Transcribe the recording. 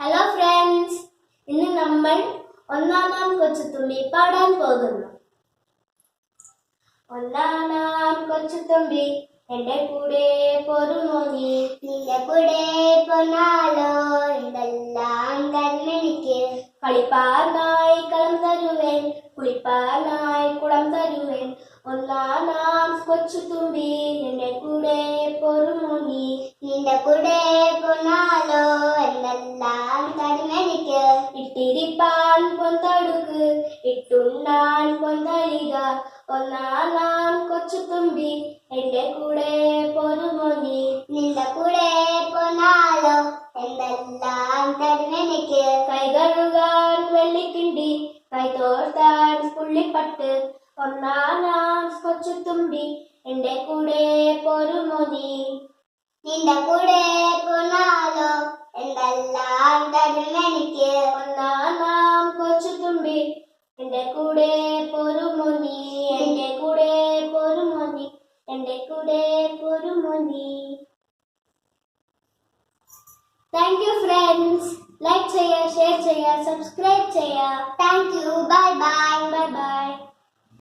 Hello friends, ഇന്ന് നമ്മൾ ഒന്നാനാം കൊച്ചുത്തുമ്പി പാടാൻ പോകുന്നു. ഒന്നാനാം കൊച്ചുത്തുമ്പി എന്റെ കൂടെ പോരുമോ നീ? നിന്റെ കൂടെ പോന്നാലോ എന്തെല്ലാം തരുമെനിക്ക്. കളിപ്പാനായി കളം തരുവേൻ, കുളിപ്പാനായി കുളം തരുവേൻ. ഒന്നാനാം കൊച്ചുത്തുമ്പി എന്റെ കൂടെ പോരുമോ നീ? നിന്റെ കൂടെ പോന്നാലോ എന്തെല്ലാം തരുമെനിക്ക്. ഇട്ടിരിപ്പാൻ പൊന്തടുക്ക്, ഇട്ടുണ്ണാൻ പൊന്തളിക. ഒന്നാനാം കൊച്ചുത്തുമ്പി എന്റെ കൂടെ പോരുമോ നീ? നിന്റെ കൂടെ പോന്നാലോ എന്തെല്ലാം തരുമെനിക്ക്. കൈ കഴുകാൻ വെള്ളിക്കിണ്ടി, കൈ തോർത്താൻ പുള്ളിപ്പട്ട്. ഒന്നാനാം കൊച്ചുത്തുമ്പി എന്റെ കൂടെ പോരുമോ നീ? നിന്റെ കൂടെ പോന്നാലോ എന്തെല്ലാം തരുമെനിക്ക്. ഒന്നാനാം കൊച്ചുത്തുമ്പി എന്റെ കൂടെ പോരുമോ നീ? എന്റെ കൂടെ പോരുമോ നീ? എന്റെ കൂടെ പോരുമോ നീ? Thank you friends. ലൈക്ക് ചെയ്യുക, ഷെയർ ചെയ്യുക, സബ്സ്ക്രൈബ് ചെയ്യുക. Thank you. Bye bye. Bye bye.